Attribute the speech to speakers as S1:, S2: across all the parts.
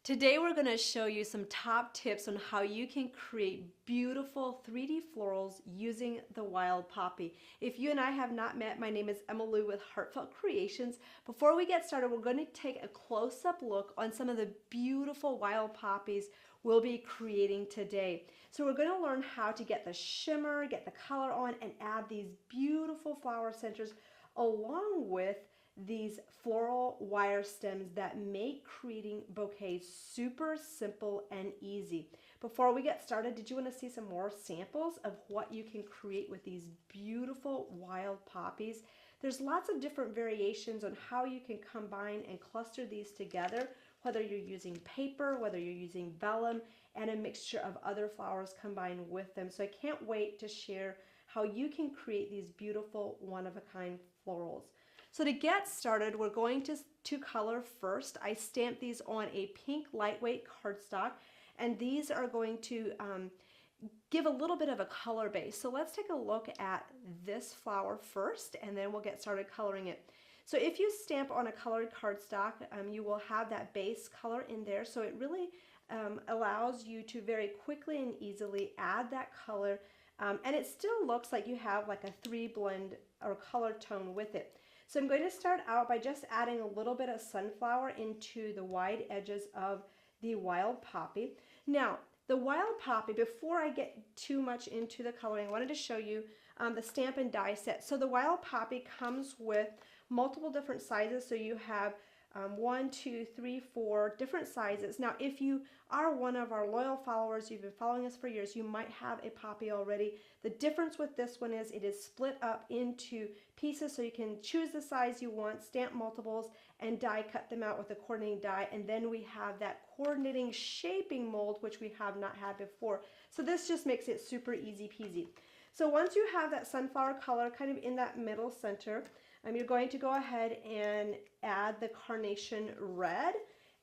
S1: Today we're going to show you some top tips on how you can create beautiful 3D florals using the wild poppy. If you and I have not met, my name is Emily with Heartfelt Creations. Before we get started, we're going to take a close-up look on some of the beautiful wild poppies we'll be creating today. So we're going to learn how to get the shimmer, get the color on, and add these beautiful flower centers along with these floral wire stems that make creating bouquets super simple and easy. Before we get started, did you want to see some more samples of what you can create with these beautiful wild poppies? There's lots of different variations on how you can combine and cluster these together, whether you're using paper, whether you're using vellum, and a mixture of other flowers combined with them. So I can't wait to share how you can create these beautiful one-of-a-kind florals. So to get started, we're going to color first. I stamped these on a pink lightweight cardstock, and these are going to give a little bit of a color base. So let's take a look at this flower first, and then we'll get started coloring it. So if you stamp on a colored cardstock, you will have that base color in there. So it really allows you to very quickly and easily add that color, and it still looks like you have like a 3-blend or color tone with it. So I'm going to start out by just adding a little bit of sunflower into the wide edges of the wild poppy. Now, the wild poppy, before I get too much into the coloring, I wanted to show you the stamp and die set. So the wild poppy comes with multiple different sizes. So you have 1, 2, 3, 4 different sizes. Now, if you are one of our loyal followers, you've been following us for years, you might have a poppy already. The difference with this one is it is split up into pieces, so you can choose the size you want, stamp multiples, and die cut them out with a coordinating die. And then we have that coordinating shaping mold, which we have not had before. So this just makes it super easy peasy. So once you have that sunflower color kind of in that middle center, you're going to go ahead and add the carnation red,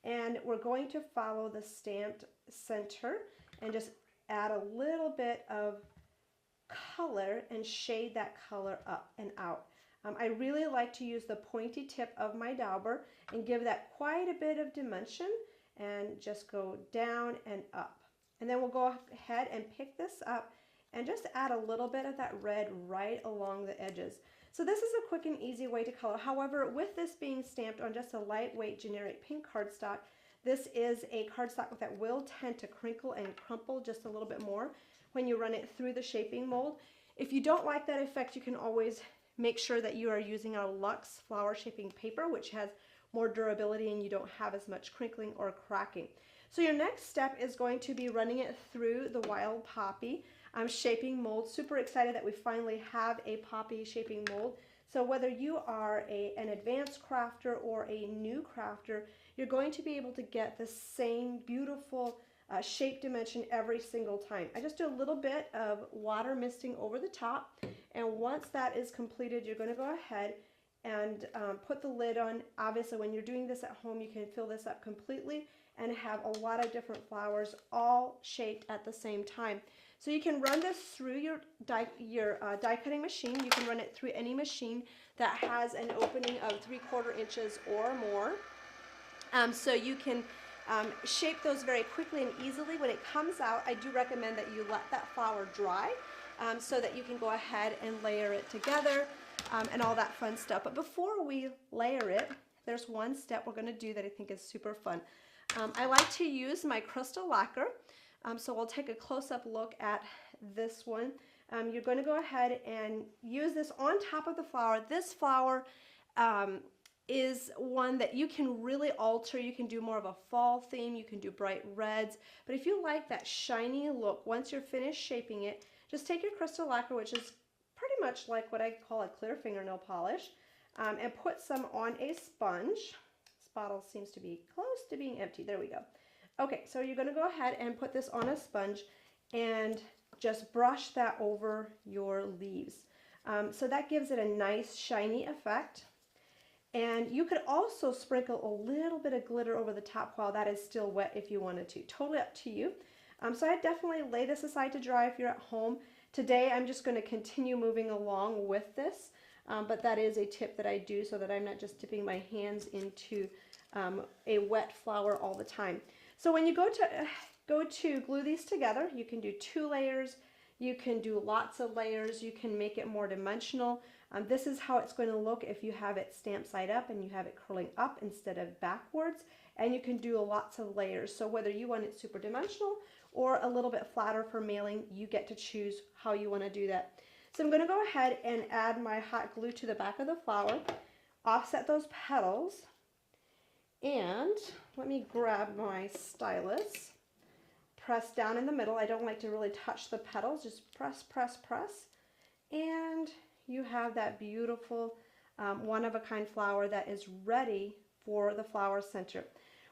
S1: and we're going to follow the stamped center and just add a little bit of color and shade that color up and out. I really like to use the pointy tip of my dauber and give that quite a bit of dimension and just go down and up. And then we'll go ahead and pick this up and just add a little bit of that red right along the edges. So this is a quick and easy way to color. However, with this being stamped on just a lightweight generic pink cardstock, this is a cardstock that will tend to crinkle and crumple just a little bit more when you run it through the shaping mold. If you don't like that effect, you can always make sure that you are using our Luxe flower shaping paper, which has more durability and you don't have as much crinkling or cracking. So your next step is going to be running it through the wild poppy shaping mold. Super excited that we finally have a poppy shaping mold. So whether you are an advanced crafter or a new crafter, you're going to be able to get the same beautiful shape dimension every single time. I just do a little bit of water misting over the top, and once that is completed, you're going to go ahead and put the lid on. Obviously, when you're doing this at home, you can fill this up completely and have a lot of different flowers all shaped at the same time. So you can run this through your die cutting machine. You can run it through any machine that has an opening of 3/4 inches or more. So you can shape those very quickly and easily. When it comes out, I do recommend that you let that flower dry so that you can go ahead and layer it together and all that fun stuff. But before we layer it, there's one step we're going to do that I think is super fun. I like to use my crystal lacquer. So we'll take a close-up look at this one. You're going to go ahead and use this on top of the flower. This flower is one that you can really alter. You can do more of a fall theme. You can do bright reds. But if you like that shiny look, once you're finished shaping it, just take your crystal lacquer, which is pretty much like what I call a clear fingernail polish, and put some on a sponge. This bottle seems to be close to being empty. There we go. Okay, so you're going to go ahead and put this on a sponge and just brush that over your leaves. So that gives it a nice shiny effect. And you could also sprinkle a little bit of glitter over the top while that is still wet if you wanted to. Totally up to you. So I definitely lay this aside to dry if you're at home. Today I'm just going to continue moving along with this, but that is a tip that I do so that I'm not just dipping my hands into a wet flower all the time. So when you go to glue these together, you can do 2 layers, you can do lots of layers, you can make it more dimensional. This is how it's going to look if you have it stamped side up and you have it curling up instead of backwards. And you can do lots of layers. So whether you want it super dimensional or a little bit flatter for mailing, you get to choose how you want to do that. So I'm going to go ahead and add my hot glue to the back of the flower, offset those petals, and let me grab my stylus, press down in the middle. I don't like to really touch the petals, just press, press, press, and you have that beautiful one-of-a-kind flower that is ready for the flower center.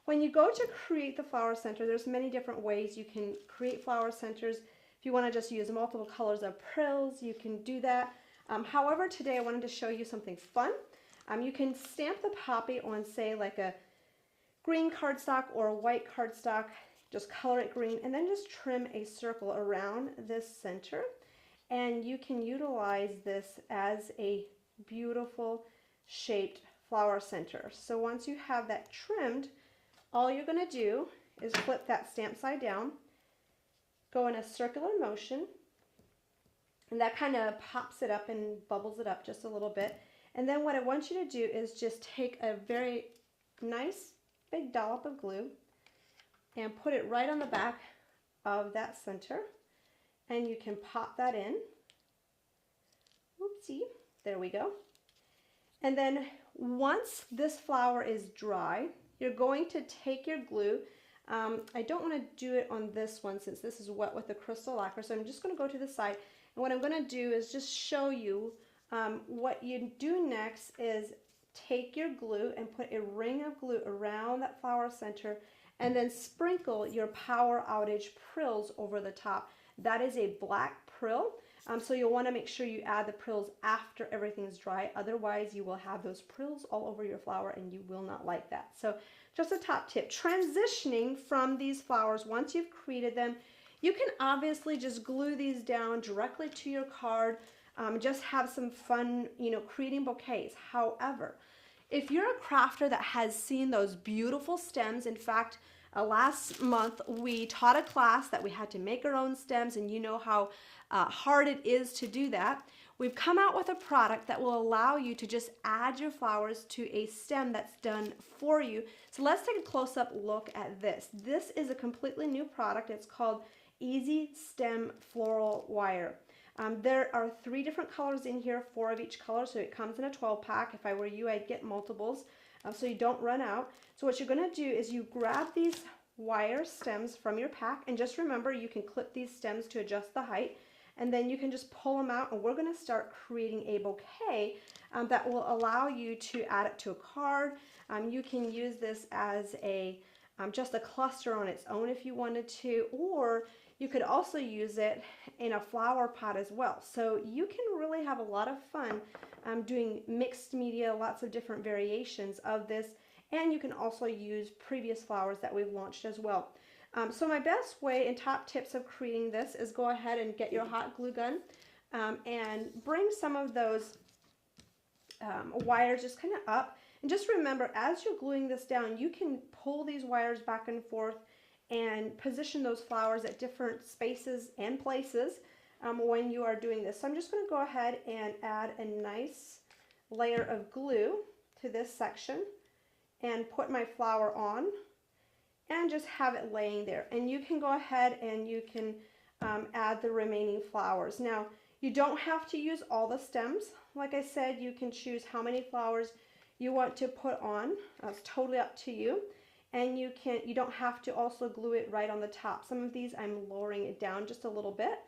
S1: When you go to create the flower center, there's many different ways you can create flower centers. If you want to just use multiple colors of prills, you can do that. However, today I wanted to show you something fun. You can stamp the poppy on, say, like a green cardstock or a white cardstock. Just color it green and then just trim a circle around this center. And you can utilize this as a beautiful shaped flower center. So once you have that trimmed, all you're going to do is flip that stamp side down, go in a circular motion, and that kind of pops it up and bubbles it up just a little bit. And then what I want you to do is just take a very nice big dollop of glue and put it right on the back of that center. And you can pop that in. Oopsie, there we go. And then once this flower is dry, you're going to take your glue. I don't want to do it on this one since this is wet with the crystal lacquer, so I'm just going to go to the side. And what I'm going to do is just show you what you do next is take your glue and put a ring of glue around that flower center and then sprinkle your power outage prills over the top. That is a black prill, so you'll want to make sure you add the prills after everything's dry. Otherwise, you will have those prills all over your flower and you will not like that. So just a top tip, transitioning from these flowers, once you've created them, you can obviously just glue these down directly to your card, just have some fun, creating bouquets. However, if you're a crafter that has seen those beautiful stems, in fact, last month we taught a class that we had to make our own stems, and you know how hard it is to do that. We've come out with a product that will allow you to just add your flowers to a stem that's done for you. So let's take a close-up look at this. This is a completely new product. It's called Easy Stem Floral Wire. There are 3 different colors in here, 4 of each color, so it comes in a 12-pack. If I were you, I'd get multiples so you don't run out. So what you're going to do is you grab these wire stems from your pack, and just remember you can clip these stems to adjust the height, and then you can just pull them out, and we're going to start creating a bouquet that will allow you to add it to a card. You can use this as a just a cluster on its own if you wanted to, or you could also use it in a flower pot as well. So you can really have a lot of fun doing mixed media, lots of different variations of this, and you can also use previous flowers that we've launched as well. So my best way and top tips of creating this is go ahead and get your hot glue gun and bring some of those wires just kind of up. And just remember, as you're gluing this down, you can pull these wires back and forth and position those flowers at different spaces and places when you are doing this. So I'm just going to go ahead and add a nice layer of glue to this section and put my flower on and just have it laying there. And you can go ahead and you can add the remaining flowers. Now, you don't have to use all the stems. Like I said, you can choose how many flowers you want to put on. It's totally up to you. And you don't have to also glue it right on the top. Some of these I'm lowering it down just a little bit.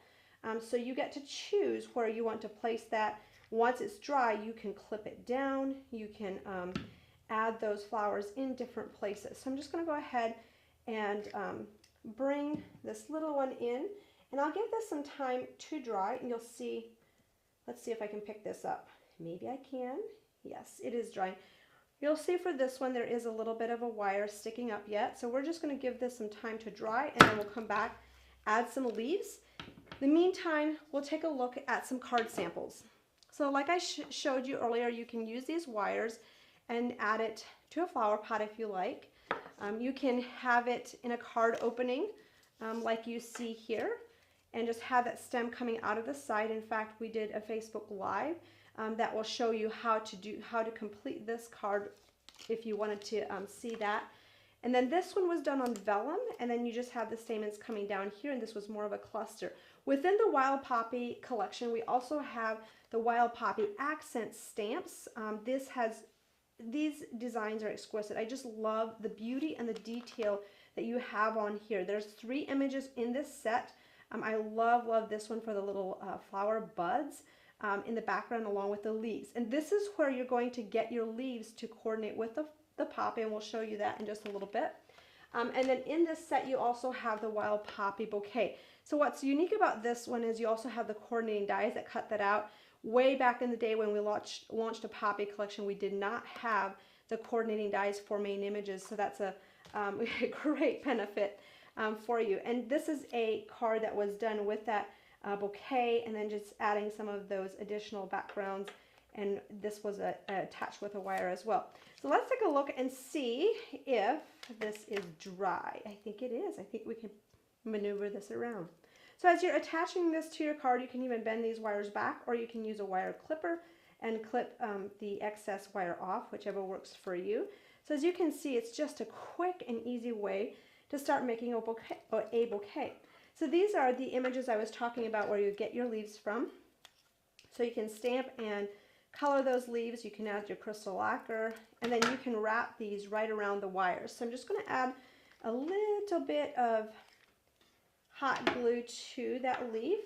S1: So you get to choose where you want to place that. Once it's dry, you can clip it down. You can add those flowers in different places. So I'm just going to go ahead and bring this little one in. And I'll give this some time to dry. And you'll see, let's see if I can pick this up. Maybe I can. Yes, it is drying. You'll see for this one there is a little bit of a wire sticking up yet, so we're just going to give this some time to dry, and then we'll come back, add some leaves. In the meantime, we'll take a look at some card samples. So like I showed you earlier, you can use these wires and add it to a flower pot if you like. You can have it in a card opening like you see here, and just have that stem coming out of the side. In fact, we did a Facebook Live that will show you how to complete this card if you wanted to see that. And then this one was done on vellum, and then you just have the stamens coming down here, and this was more of a cluster. Within the Wild Poppy collection, we also have the Wild Poppy accent stamps. These designs are exquisite. I just love the beauty and the detail that you have on here. There's 3 images in this set. I love this one for the little flower buds in the background along with the leaves. And this is where you're going to get your leaves to coordinate with the poppy, and we'll show you that in just a little bit. And then in this set, you also have the Wild Poppy bouquet. So what's unique about this one is you also have the coordinating dies that cut that out. Way back in the day when we launched a poppy collection, we did not have the coordinating dies for main images, so that's a great benefit for you. And this is a card that was done with that bouquet, and then just adding some of those additional backgrounds, and this was attached with a wire as well. So let's take a look and see if this is dry. I think it is. I think we can maneuver this around. So as you're attaching this to your card, you can even bend these wires back, or you can use a wire clipper and clip the excess wire off, whichever works for you. So as you can see, it's just a quick and easy way to start making a bouquet. So these are the images I was talking about where you get your leaves from. So you can stamp and color those leaves. You can add your crystal lacquer, and then you can wrap these right around the wires. So I'm just going to add a little bit of hot glue to that leaf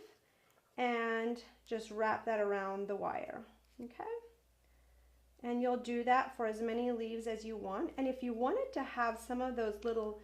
S1: and just wrap that around the wire. Okay, and you'll do that for as many leaves as you want. And if you wanted to have some of those little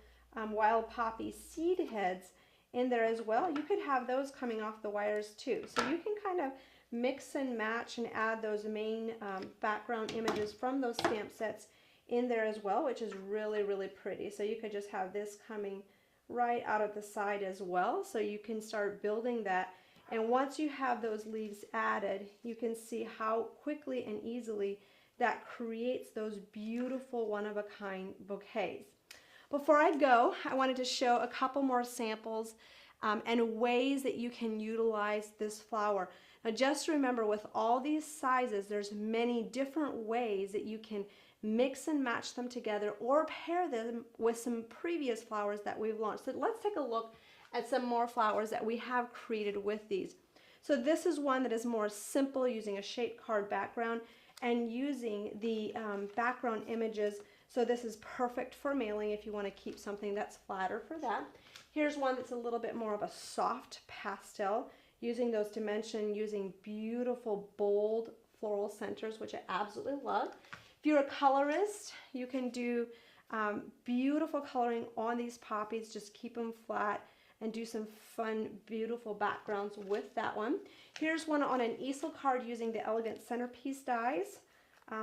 S1: Wild Poppy seed heads in there as well, you could have those coming off the wires too. So you can kind of mix and match and add those main background images from those stamp sets in there as well, which is really pretty. So you could just have this coming right out of the side as well, so you can start building that. And once you have those leaves added, you can see how quickly and easily that creates those beautiful one-of-a-kind bouquets. Before I go, I wanted to show a couple more samples and ways that you can utilize this flower. Now just remember, with all these sizes, there's many different ways that you can mix and match them together or pair them with some previous flowers that we've launched. So let's take a look at some more flowers that we have created with these. So this is one that is more simple, using a shaped card background and using the background images. So this is perfect for mailing if you want to keep something that's flatter for that. Here's one that's a little bit more of a soft pastel, using those dimension, using beautiful bold floral centers, which I absolutely love. If you're a colorist, you can do beautiful coloring on these poppies. Just keep them flat and do some fun, beautiful backgrounds with that one. Here's one on an easel card using the elegant centerpiece dies.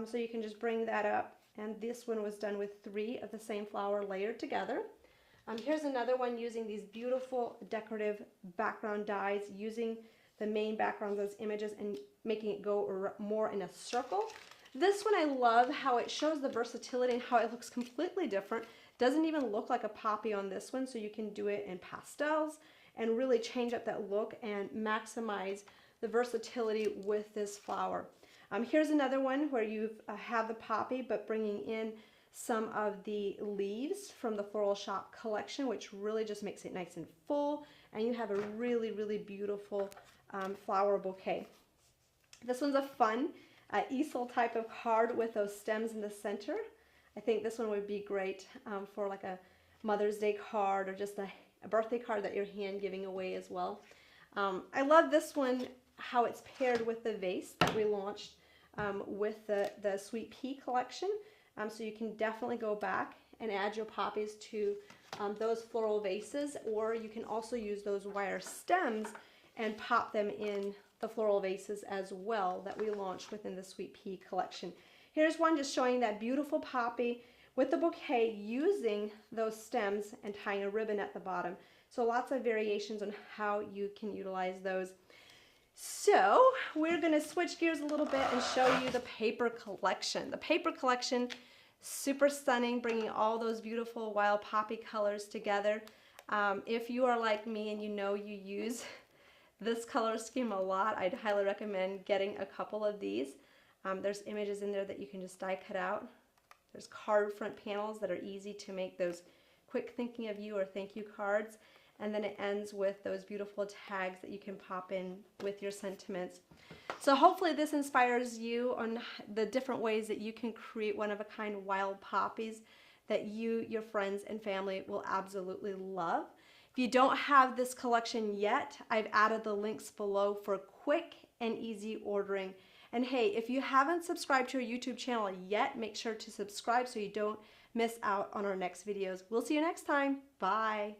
S1: So you can just bring that up. And this one was done with 3 of the same flower layered together. Here's another one using these beautiful decorative background dies, using the main backgrounds as images and making it go more in a circle. This one I love how it shows the versatility and how it looks completely different. Doesn't even look like a poppy on this one, so you can do it in pastels and really change up that look and maximize the versatility with this flower. Here's another one where you have the poppy but bringing in some of the leaves from the Floral Shop collection, which really just makes it nice and full, and you have a really beautiful flower bouquet. This one's a fun easel type of card with those stems in the center. I think this one would be great for like a Mother's Day card or just a birthday card that you're hand giving away as well. I love this one, how it's paired with the vase that we launched with the Sweet Pea collection. So you can definitely go back and add your poppies to those floral vases, or you can also use those wire stems and pop them in the floral vases as well that we launched within the Sweet Pea collection. Here's one just showing that beautiful poppy with the bouquet using those stems and tying a ribbon at the bottom. So lots of variations on how you can utilize those. So we're going to switch gears a little bit and show you the paper collection. The paper collection Super stunning, bringing all those beautiful wild poppy colors together. If you are like me and you know you use this color scheme a lot, I'd highly recommend getting a couple of these. There's images in there that you can just die cut out. There's card front panels that are easy to make those quick thinking of you or thank you cards. And then it ends with those beautiful tags that you can pop in with your sentiments. So hopefully this inspires you on the different ways that you can create one-of-a-kind wild poppies that you, your friends, and family will absolutely love. If you don't have this collection yet, I've added the links below for quick and easy ordering. And hey, if you haven't subscribed to our YouTube channel yet, make sure to subscribe so you don't miss out on our next videos. We'll see you next time. Bye.